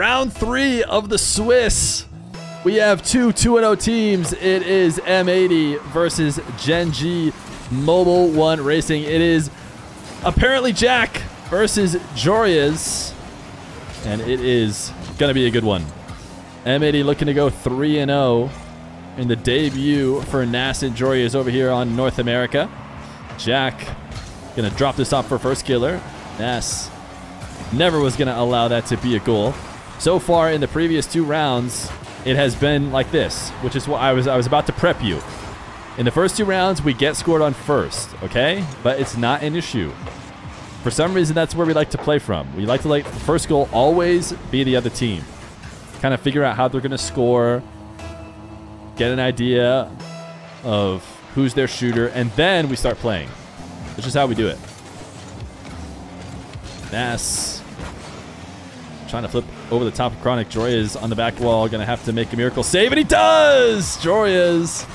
Round 3 of the Swiss. We have two 2-0 teams. It is M80 versus Gen G Mobile 1 Racing. It is apparently Jack versus Jorias, and it is going to be a good one. M80 looking to go 3-0 in the debut for Nas and Jorias over here on North America. Jack going to drop this off for first killer. Nas never was going to allow that to be a goal. So far in the previous 2 rounds, it has been like this, which is what I was about to prep you. In the first 2 rounds, we get scored on first, okay? But it's not an issue. For some reason, that's where we like to play from. We like to let the first goal always be the other team. Kind of figure out how they're going to score, get an idea of who's their shooter, and then we start playing. Which is how we do it. Nas trying to flip over the top of Chronic. Jorias on the back wall, going to have to make a miracle save, and he does! Jorias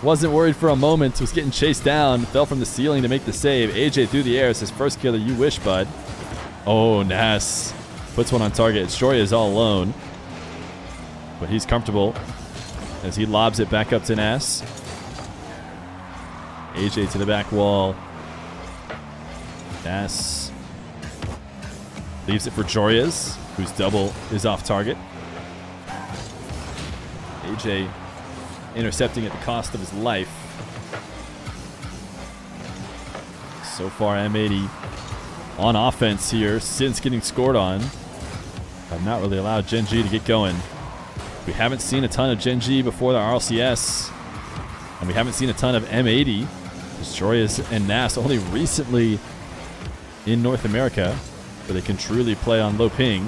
wasn't worried for a moment, was getting chased down, fell from the ceiling to make the save. AJ through the air. It's his first killer. You wish, bud. Oh, Nas puts one on target. It's Jorias all alone, but he's comfortable as he lobs it back up to Nas. AJ to the back wall. Nas leaves it for Jorias, whose double is off target. AJ intercepting at the cost of his life. So far, M80 on offense here since getting scored on. Have not really allowed Gen G to get going. We haven't seen a ton of Gen G before the RLCS, and we haven't seen a ton of M80. Jorias and Nas only recently in North America, where they can truly play on low ping.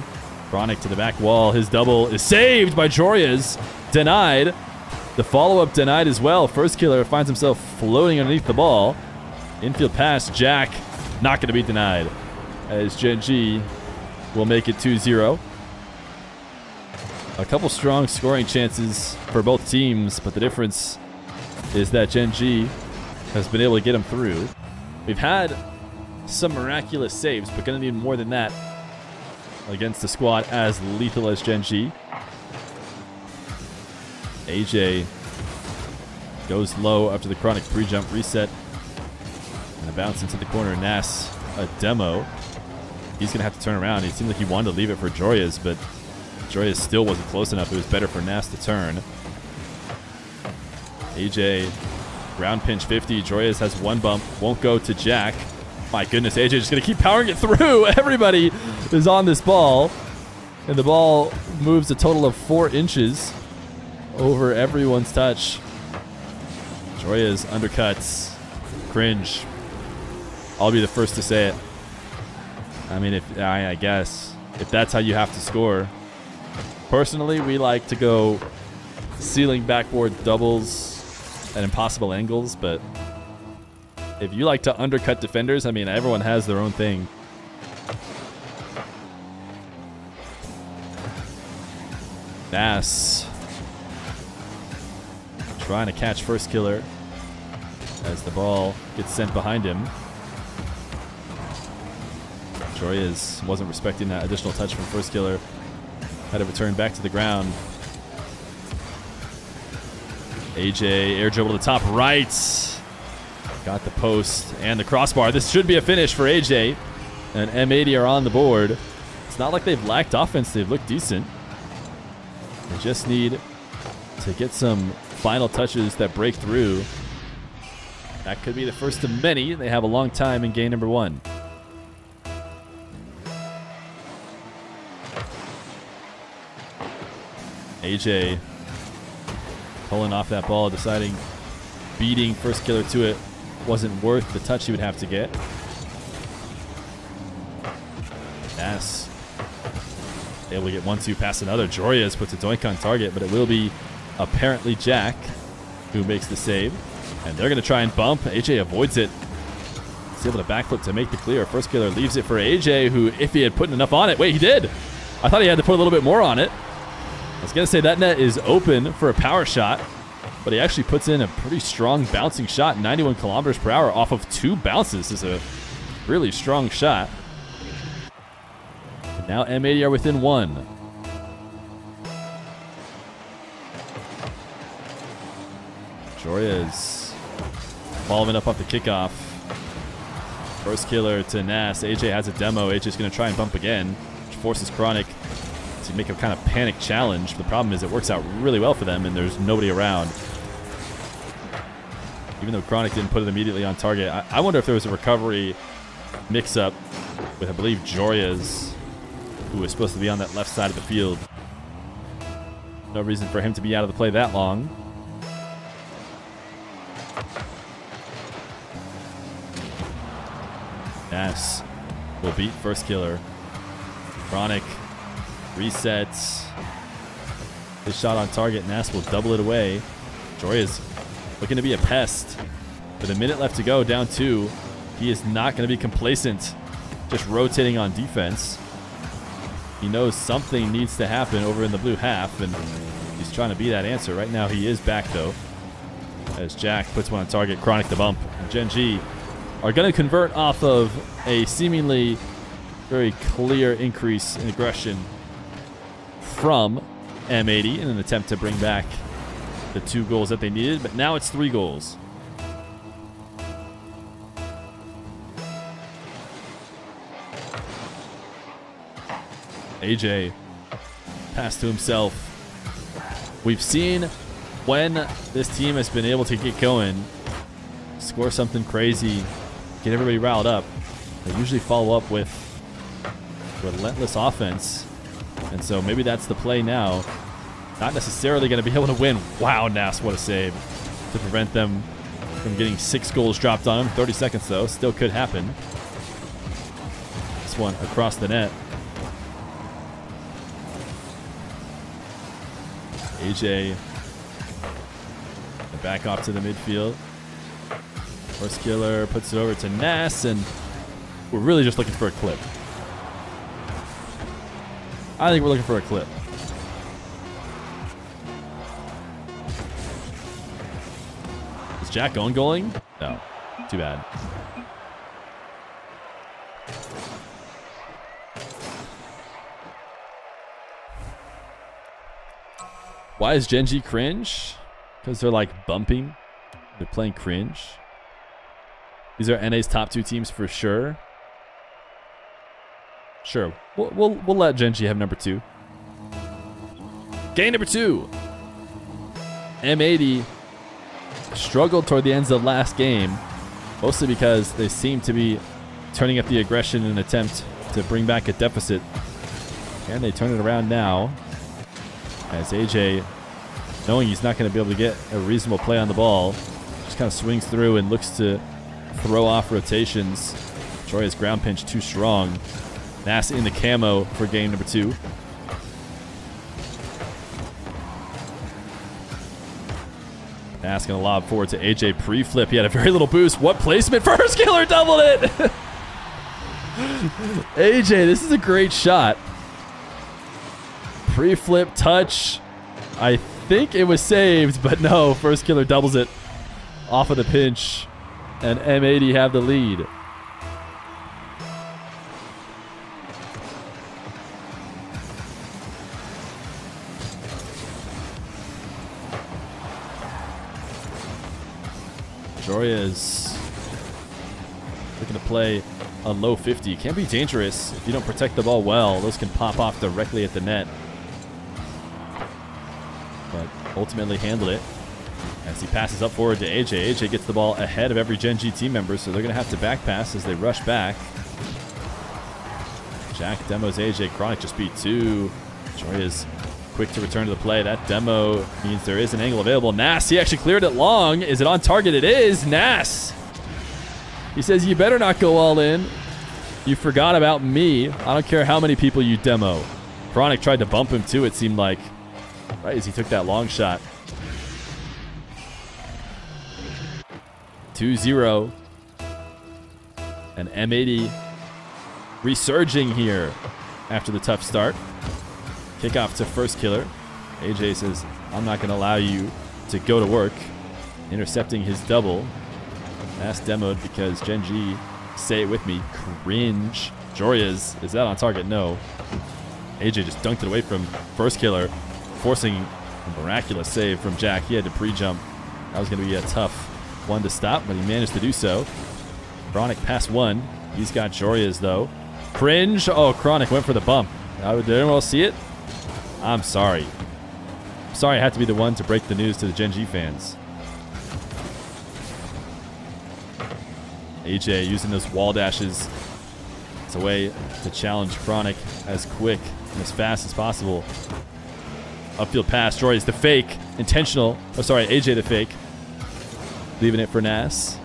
Chronic to the back wall. His double is saved by Jorias. Denied. The follow-up denied as well. First killer finds himself floating underneath the ball. Infield pass. Jack not going to be denied, as Gen G will make it 2-0. A couple strong scoring chances for both teams, but the difference is that Gen G has been able to get them through. We've had some miraculous saves, but going to need more than that against a squad as lethal as Gen G. AJ goes low after the Chronic pre-jump reset, and a bounce into the corner. Nas, a demo. He's going to have to turn around. It seemed like he wanted to leave it for Jorias, but Jorias still wasn't close enough. It was better for Nas to turn. AJ, ground pinch 50. Jorias has one bump. Won't go to Jack. My goodness, AJ just going to keep powering it through. Everybody is on this ball, and the ball moves a total of 4 inches over everyone's touch. Jorias undercuts. Cringe. I'll be the first to say it. I mean, I guess if that's how you have to score. Personally, we like to go ceiling backboard doubles at impossible angles, but if you like to undercut defenders, I mean, everyone has their own thing. Nas trying to catch first killer as the ball gets sent behind him. Jorias wasn't respecting that additional touch from first killer. Had to return back to the ground. AJ air dribble to the top right. Got the post and the crossbar. This should be a finish for AJ. And M80 are on the board. It's not like they've lacked offense. They've looked decent. They just need to get some final touches that break through. That could be the first of many. They have a long time in game number 1. AJ pulling off that ball, deciding beating first killer to it wasn't worth the touch he would have to get. Nas able to get 1-2 past another. Jorias puts a doink on target, but it will be apparently Jack who makes the save. And they're going to try and bump. AJ avoids it. He's able to backflip to make the clear. First killer leaves it for AJ, who, if he had put enough on it. Wait, he did. I thought he had to put a little bit more on it. I was going to say that net is open for a power shot, but he actually puts in a pretty strong bouncing shot. 91 kilometers per hour off of 2 bounces. This is a really strong shot. And now M80 are within 1. Jorya's following up off the kickoff. First killer to Nas. AJ has a demo. AJ's going to try and bump again, which forces Chronic to make a kind of panic challenge. The problem is it works out really well for them, and there's nobody around. Even though Chronic didn't put it immediately on target. I wonder if there was a recovery mix-up with, I believe, Jorya's, who was supposed to be on that left side of the field. No reason for him to be out of the play that long. Nas will beat first killer. Chronic resets. His shot on target. Nas will double it away. Jorya's looking to be a pest. With a minute left to go, down 2. He is not going to be complacent, just rotating on defense. He knows something needs to happen over in the blue half, and he's trying to be that answer. Right now he is back, though, as Jack puts one on target. Chronic the bump. And Gen G are going to convert off of a seemingly very clear increase in aggression from M80 in an attempt to bring back the 2 goals that they needed, but now it's 3 goals. AJ pass to himself. We've seen when this team has been able to get going, score something crazy, get everybody riled up, they usually follow up with relentless offense. And so maybe that's the play now. Not necessarily going to be able to win. Wow, Nas, what a save to prevent them from getting 6 goals dropped on them. 30 seconds, though. Still could happen. This one across the net. AJ back off to the midfield. First killer puts it over to Nas, and we're really just looking for a clip. I think we're looking for a clip. Is Jack going? No. Too bad. Why is Gen G cringe? Because they're like bumping. They're playing cringe. These are NA's top 2 teams for sure. Sure, we'll let Gen G have number 2. Game number 2. M80 struggled toward the ends of the last game, mostly because they seem to be turning up the aggression in an attempt to bring back a deficit. Can they turn it around now? As AJ, knowing he's not going to be able to get a reasonable play on the ball, just kind of swings through and looks to throw off rotations. Jorya's ground pinch too strong. Nas in the camo for game number 2. Nas going to lob forward to AJ. Pre-flip. He had a very little boost. What placement? First killer doubled it! AJ, this is a great shot. Pre-flip touch. I think it was saved, but no. First killer doubles it off of the pinch, and M80 have the lead. Jorya is looking to play a low 50. Can be dangerous if you don't protect the ball well. Those can pop off directly at the net. But ultimately handled it as he passes up forward to AJ. AJ gets the ball ahead of every Gen G team member, so they're going to have to back pass as they rush back. Jack demos AJ. Chronic just beat 2. Jorya's quick to return to the play. That demo means there is an angle available. Nas, he actually cleared it long. Is it on target? It is. Nas. He says, you better not go all in. You forgot about me. I don't care how many people you demo. Chronic tried to bump him too, it seemed like, right as he took that long shot. 2-0. And M80 resurging here after the tough start. Kickoff to first killer. AJ says, I'm not going to allow you to go to work. Intercepting his double. That's demoed because Gen G, say it with me, cringe. Jorya's, is that on target? No. AJ just dunked it away from first killer, forcing a miraculous save from Jack. He had to pre-jump That was going to be a tough one to stop, but he managed to do so. Chronic passed one. He's got Joria's, though. Cringe. Oh, Chronic went for the bump. Did anyone else see it? I'm sorry. Sorry I had to be the one to break the news to the Gen G fans. AJ using those wall dashes as a way to challenge Chronic as quick and as fast as possible. Upfield pass. Joria's the fake. Intentional. Oh, sorry. AJ the fake. Leaving it for Nas.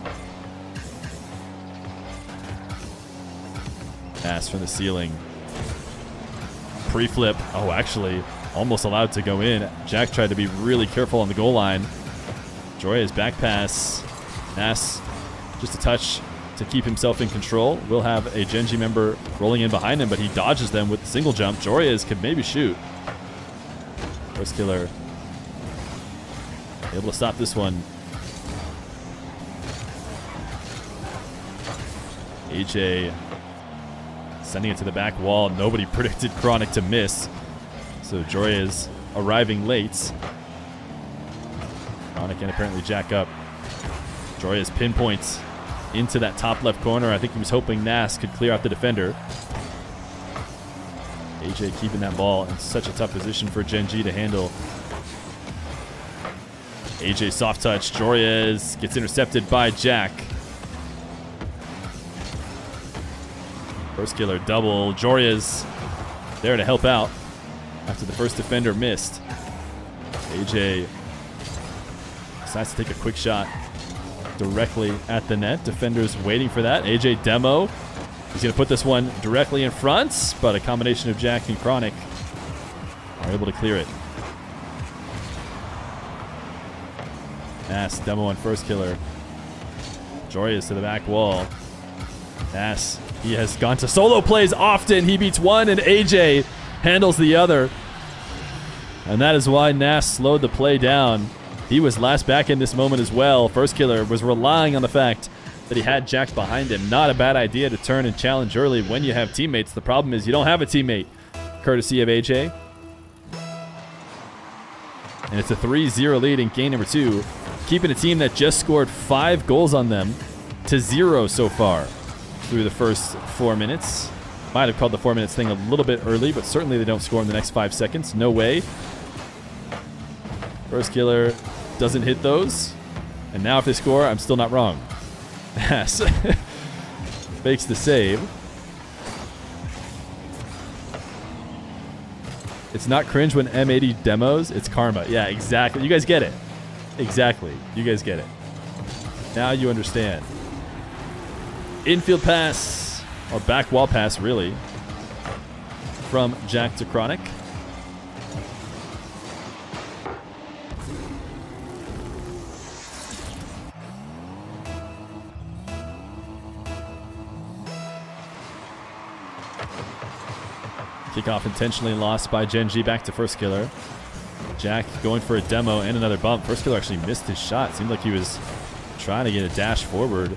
Nas from the ceiling. Pre-flip. Oh, actually, almost allowed to go in. Jack tried to be really careful on the goal line. Joria's back pass. Nas just a touch to keep himself in control. Will have a Gen G member rolling in behind him, but he dodges them with the single jump. Joria's could maybe shoot. First killer able to stop this one. AJ sending it to the back wall. Nobody predicted Chronic to miss. So Joria is arriving late. Chronic and apparently Jack up. Joria's pinpoints into that top left corner. I think he was hoping Nas could clear out the defender. AJ keeping that ball in such a tough position for Gen G to handle. AJ soft touch. Joria gets intercepted by Jack. First killer double. Joria's there to help out after the first defender missed. AJ decides to take a quick shot directly at the net. Defender's waiting for that. AJ demo. He's going to put this one directly in front, but a combination of Jack and Chronic are able to clear it. Nass demo on first killer. Joria's to the back wall. Nass, he has gone to solo plays often. He beats one and AJ handles the other. And that is why Nass slowed the play down. He was last back in this moment as well. First killer was relying on the fact that he had Jack behind him. Not a bad idea to turn and challenge early when you have teammates. The problem is you don't have a teammate, courtesy of AJ. And it's a 3-0 lead in game number 2, keeping a team that just scored 5 goals on them to 0 so far through the first 4 minutes. Might have called the 4 minutes thing a little bit early, but certainly they don't score in the next 5 seconds. No way. First killer doesn't hit those. And now if they score, I'm still not wrong. Yes. Fakes the save. It's not cringe when M80 demos, it's karma. Yeah, exactly. You guys get it. Exactly. You guys get it. Now you understand. Infield pass, or back wall pass, really, from Jack to Chronic. Kickoff intentionally lost by Gen G back to first killer. Jack going for a demo and another bump. First killer actually missed his shot. Seemed like he was trying to get a dash forward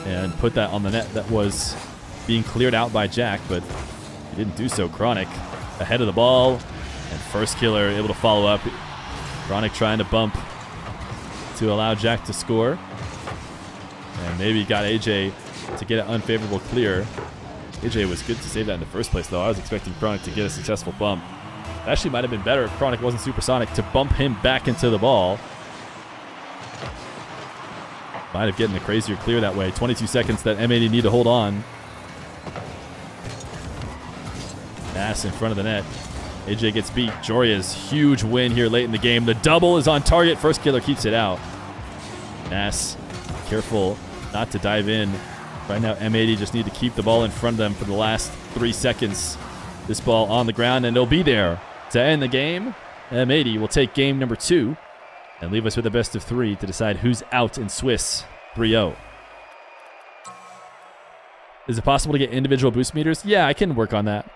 and put that on the net that was being cleared out by Jack, but he didn't do so. Chronic ahead of the ball, and first killer able to follow up. Chronic trying to bump to allow Jack to score, and maybe got AJ to get an unfavorable clear. AJ was good to save that in the first place, though. I was expecting Chronic to get a successful bump. It actually might have been better if Chronic wasn't supersonic to bump him back into the ball. Might have gotten a crazier clear that way. 22 seconds that M80 need to hold on. Nass in front of the net. AJ gets beat. Joria's huge win here late in the game. The double is on target. First killer keeps it out. Nass careful not to dive in. Right now, M80 just need to keep the ball in front of them for the last 3 seconds. This ball on the ground, and it'll be there to end the game. M80 will take game number 2 and leave us with a best of 3 to decide who's out in Swiss 3-0. Is it possible to get individual boost meters? Yeah, I can work on that.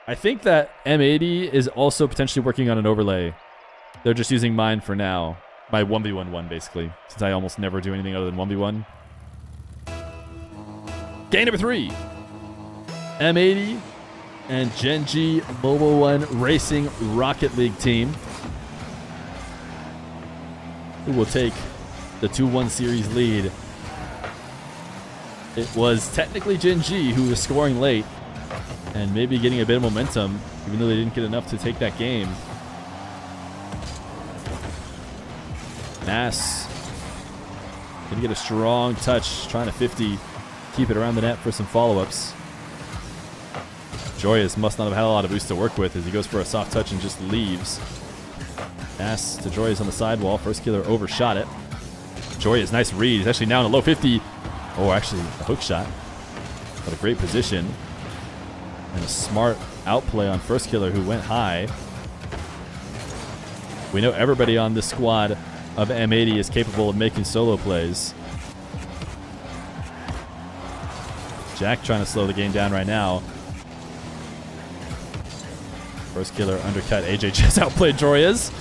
I think that M80 is also potentially working on an overlay. They're just using mine for now. My 1v1-1, basically, since I almost never do anything other than 1v1. Game number 3. M80 and Gen G Mobile 1 Racing Rocket League team. who will take the 2-1 series lead. It was technically Gen G who was scoring late and maybe getting a bit of momentum, even though they didn't get enough to take that game. Nass gonna get a strong touch, trying to 50, keep it around the net for some follow-ups. Joyous must not have had a lot of boost to work with as he goes for a soft touch and just leaves. Nass to Joyous on the sidewall. First killer overshot it. Joyous, nice read. He's actually now in a low 50. Oh, actually a hook shot. But a great position. And a smart outplay on first killer who went high. We know everybody on this squad of M80 is capable of making solo plays. Jack trying to slow the game down right now. First killer undercut. AJ just outplayed Joyous,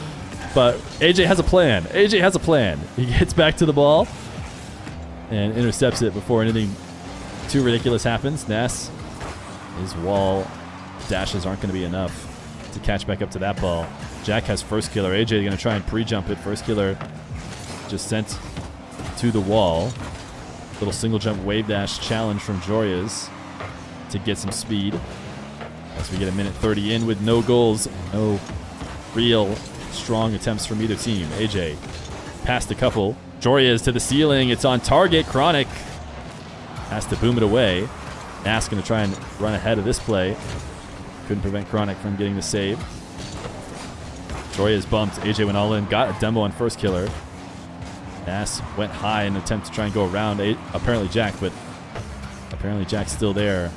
but AJ has a plan. AJ has a plan. He gets back to the ball and intercepts it before anything too ridiculous happens. Nass, his wall dashes aren't going to be enough to catch back up to that ball. Jack has first killer. AJ going to try and pre-jump it. First killer just sent to the wall. Little single jump wave dash challenge from Joyous to get some speed. As we get a minute 30 in with no goals, no real strong attempts from either team. AJ passed a couple. Joyous to the ceiling. It's on target. Chronic has to boom it away. Nass going to try and run ahead of this play. Couldn't prevent Chronic from getting the save. Joyous bumped. AJ went all in. Got a demo on first killer. Nass went high in an attempt to try and go around apparently Jack, but apparently Jack's still there.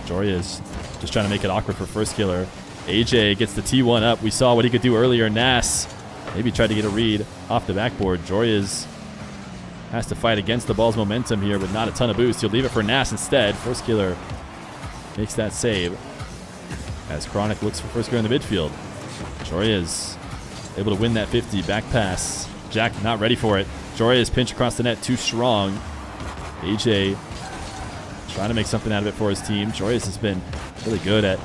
Joyous just trying to make it awkward for first killer. AJ gets the T1 up. We saw what he could do earlier. Nass maybe tried to get a read off the backboard. Joyous has to fight against the ball's momentum here, but not a ton of boost. He'll leave it for Nass instead. First killer makes that save as Chronic looks for first killer in the midfield. Joyous able to win that 50. Back pass. Jack not ready for it. Joyous pinch across the net, too strong. AJ trying to make something out of it for his team. Joyous has been really good at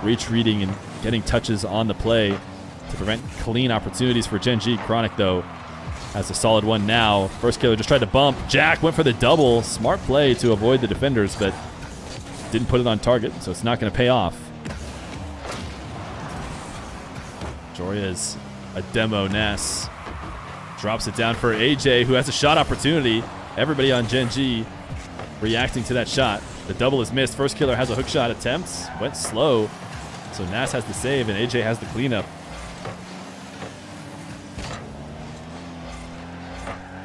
retreating and getting touches on the play to prevent clean opportunities for Gen G. Chronic, though, has a solid one now. First killer just tried to bump. Jack went for the double. Smart play to avoid the defenders, but didn't put it on target, so it's not going to pay off. Joyous, a demo. Nass drops it down for AJ, who has a shot opportunity. Everybody on Gen G reacting to that shot. The double is missed. First killer has a hook shot attempt. Went slow. So Nass has the save and AJ has the cleanup.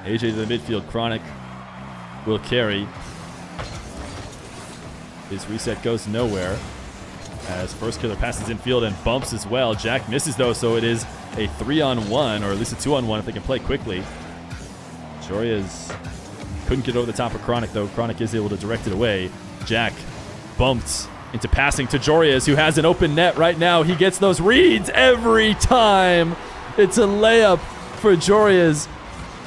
AJ to the midfield. Chronic will carry. His reset goes nowhere as first killer passes infield and bumps as well. Jack misses though, so it is a 3-on-1, or at least a 2-on-1 if they can play quickly. Joyous couldn't get over the top of Chronic, though. Chronic is able to direct it away. Jack bumped into passing to Joyous, who has an open net right now. He gets those reads every time. It's a layup for Joyous.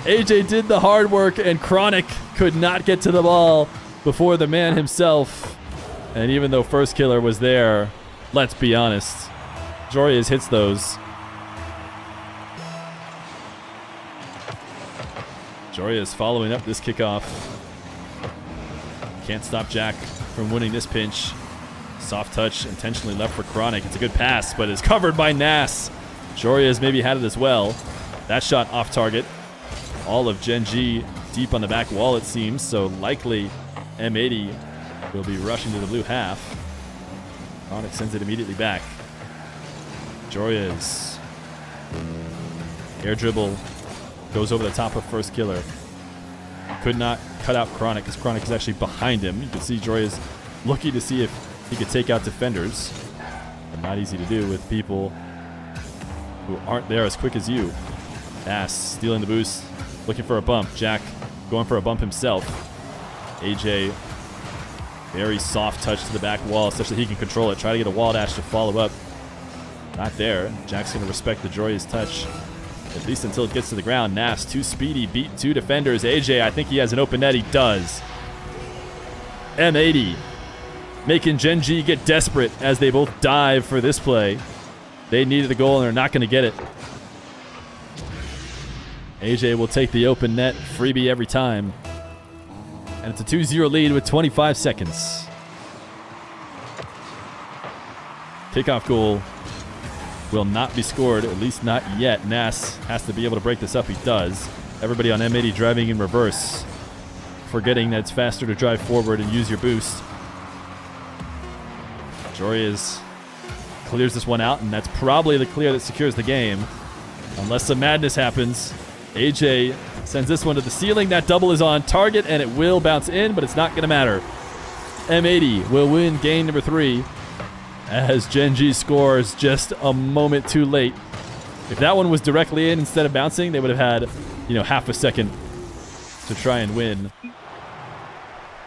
AJ did the hard work, and Chronic could not get to the ball before the man himself. And even though first killer was there, let's be honest, Joyous hits those. Joyous following up this kickoff. Can't stop Jack from winning this pinch. Soft touch intentionally left for Chronic. It's a good pass, but it's covered by Nass. Joyous maybe had it as well. That shot off target. All of Gen G deep on the back wall, it seems, so likely M80 will be rushing to the blue half. Chronic sends it immediately back. Joyous. Air dribble. Goes over the top of first killer. Could not cut out Chronic because Chronic is actually behind him. You can see Joyous looking to see if he could take out defenders. But not easy to do with people who aren't there as quick as you. Nass stealing the boost. Looking for a bump. Jack going for a bump himself. AJ, very soft touch to the back wall such that he can control it. Try to get a wall dash to follow up. Not there. Jack's going to respect the Joyous touch, at least until it gets to the ground. Nass, too speedy, beat two defenders. AJ, I think he has an open net. He does. M80 making Gen G get desperate as they both dive for this play. They needed the goal, and they're not going to get it. AJ will take the open net. Freebie every time. And it's a 2-0 lead with 25 seconds. Kickoff goal will not be scored, at least not yet. Nass has to be able to break this up. He does. Everybody on M80 driving in reverse, forgetting that it's faster to drive forward and use your boost. Jorias clears this one out, and that's probably the clear that secures the game. Unless some madness happens. AJ sends this one to the ceiling. That double is on target, and it will bounce in, but it's not going to matter. M80 will win game number 3 as Gen G scores just a moment too late. If that one was directly in instead of bouncing, they would have had, half a second to try and win.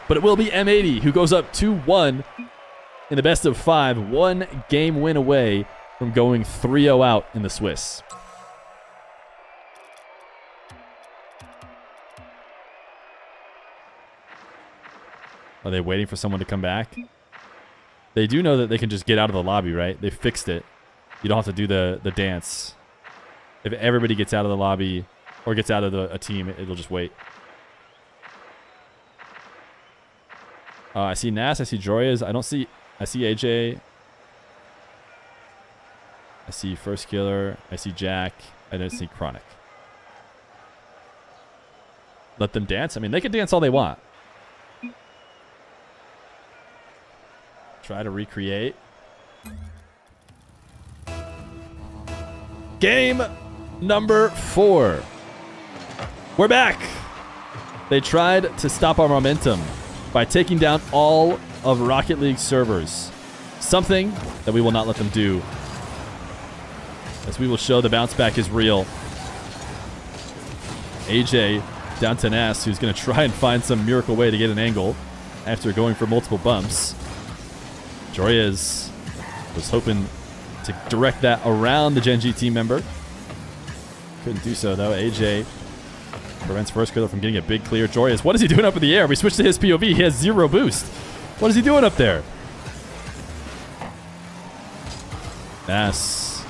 But it will be M80 who goes up 2-1 in the best of 5. 1 game win away from going 3-0 out in the Swiss. Are they waiting for someone to come back? They do know that they can just get out of the lobby, right? They fixed it. You don't have to do the dance. If everybody gets out of the lobby or gets out of a team, it'll just wait. I see Nass. I see Jorias. I see AJ. I see First Killer. I see Jack. I don't see Chronic. Let them dance? I mean, they can dance all they want. Try to recreate. Game number 4. We're back. They tried to stop our momentum by taking down all of Rocket League servers. Something that we will not let them do, as we will show the bounce back is real. AJ down to Nass, who's going to try and find some miracle way to get an angle after going for multiple bumps. Jorias was hoping to direct that around the Gen G team member. Couldn't do so, though. AJ prevents First Killer from getting a big clear. Jorias, what is he doing up in the air? We switched to his POV. He has 0 boost. What is he doing up there? Nass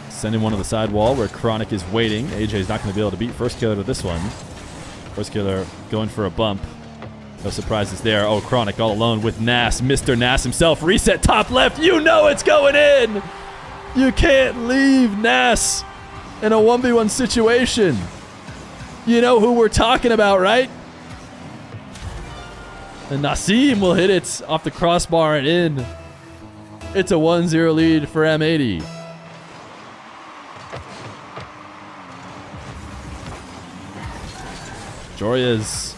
sending one to the side wall where Chronic is waiting. AJ is not going to be able to beat First Killer to this one. First Killer going for a bump. No surprises there. Oh, Chronic all alone with Nass. Mr. Nass himself. Reset top left. You know it's going in. You can't leave Nass in a 1v1 situation. You know who we're talking about, right? And Nassim will hit it off the crossbar and in. It's a 1-0 lead for M80. Jorias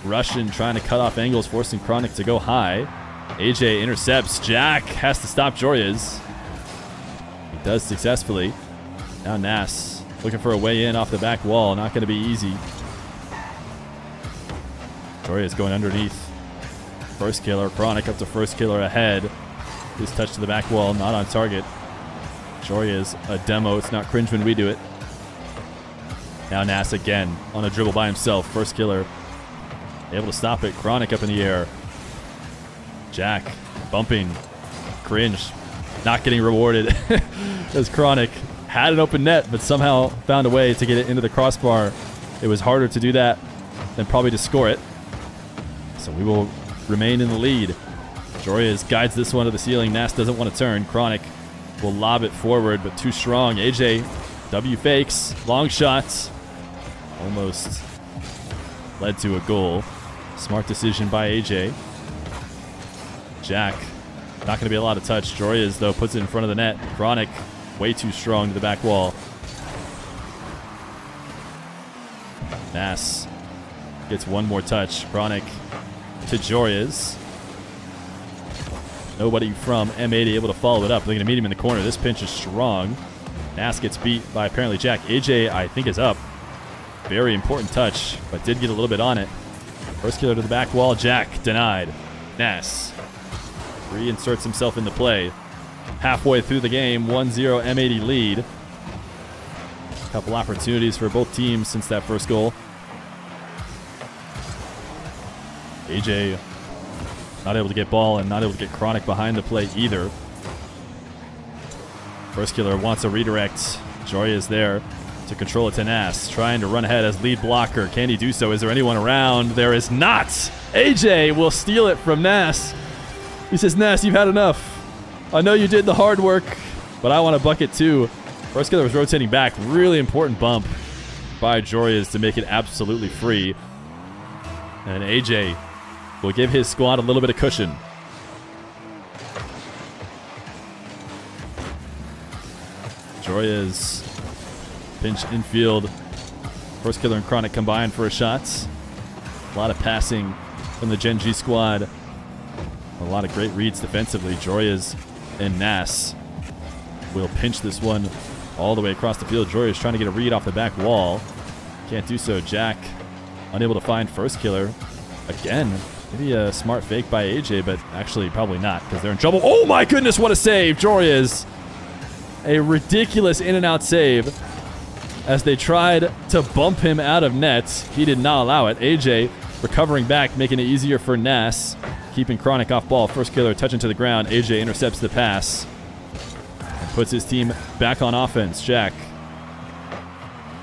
Russian trying to cut off angles, forcing Chronic to go high. AJ intercepts. Jack has to stop Jorias. He does successfully. Now Nass looking for a way in off the back wall. Not going to be easy. Jorias going underneath. First Killer. Chronic up to First Killer ahead. His touch to the back wall, not on target. Jorias a demo. It's not cringe when we do it. Now Nass again on a dribble by himself. First Killer able to stop it. Chronic up in the air. Jack bumping. Cringe. Not getting rewarded as Chronic had an open net, but somehow found a way to get it into the crossbar. It was harder to do that than probably to score it. So we will remain in the lead. Jorias guides this one to the ceiling. Nass doesn't want to turn. Chronic will lob it forward, but too strong. AJ, W fakes. Long shots. Almost led to a goal. Smart decision by AJ. Jack, not going to be a lot of touch. Jorias, though, puts it in front of the net. Chronic, way too strong to the back wall. Nass gets one more touch. Chronic to Jorias. Nobody from M80 able to follow it up. They're going to meet him in the corner. This pinch is strong. Nass gets beat by apparently Jack. AJ, I think, is up. Very important touch, but did get a little bit on it. First Killer to the back wall. Jack denied. Nass reinserts himself in the play. Halfway through the game, 1-0 M80 lead. A couple opportunities for both teams since that first goal. AJ not able to get ball and not able to get Chronic behind the play either. First Killer wants a redirect. Jorias there. to control it to Nass. Trying to run ahead as lead blocker. Can he do so? Is there anyone around? There is not. AJ will steal it from Nass. He says, Nass, you've had enough. I know you did the hard work, but I want a bucket too. First killer was rotating back. Really important bump by Jorias to make it absolutely free. And AJ will give his squad a little bit of cushion. Jorias pinch infield. First killer and Chronic combined for a shot. A lot of passing from the Gen G squad. A lot of great reads defensively. Jorias and Nass will pinch this one all the way across the field. Jorias trying to get a read off the back wall. Can't do so. Jack unable to find first killer. Again, maybe a smart fake by AJ, but actually probably not because they're in trouble. Oh my goodness, what a save. Jorias. A ridiculous in and out save as they tried to bump him out of net. He did not allow it. AJ recovering back, making it easier for Nass. Keeping Chronic off ball. First killer touching to the ground. AJ intercepts the pass and puts his team back on offense. Jack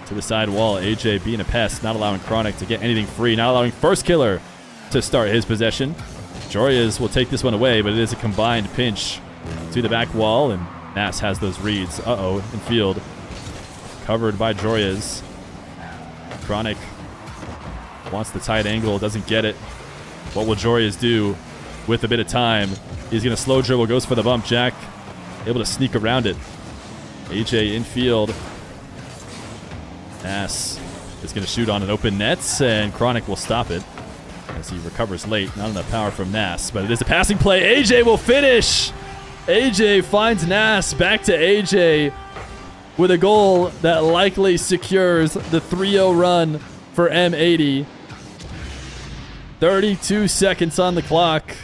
to the side wall. AJ being a pest, not allowing Chronic to get anything free, not allowing first killer to start his possession. Jorias will take this one away, but it is a combined pinch to the back wall, and Nass has those reads. Uh-oh, in field. Covered by Jorias. Chronic wants the tight angle, doesn't get it. What will Jorias do with a bit of time? He's going to slow dribble, goes for the bump. Jack able to sneak around it. AJ in field. Nass is going to shoot on an open net, and Chronic will stop it as he recovers late. Not enough power from Nass, but it is a passing play. AJ will finish. AJ finds Nass. Back to AJ with a goal that likely secures the 3-0 run for M80. 32 seconds on the clock.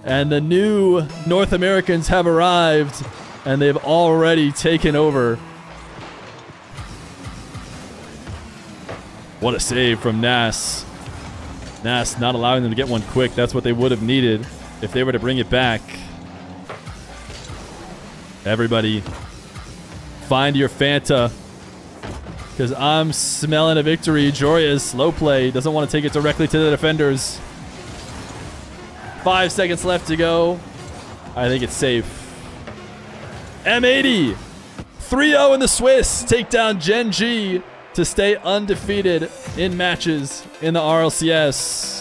And the new North Americans have arrived, and they've already taken over. What a save from Nass. Nass not allowing them to get one quick. That's what they would have needed if they were to bring it back. Everybody, find your Fanta, because I'm smelling a victory. Jorias, slow play, doesn't want to take it directly to the defenders. 5 seconds left to go. I think it's safe. M80, 3-0 in the Swiss, take down Gen G to stay undefeated in matches in the RLCS.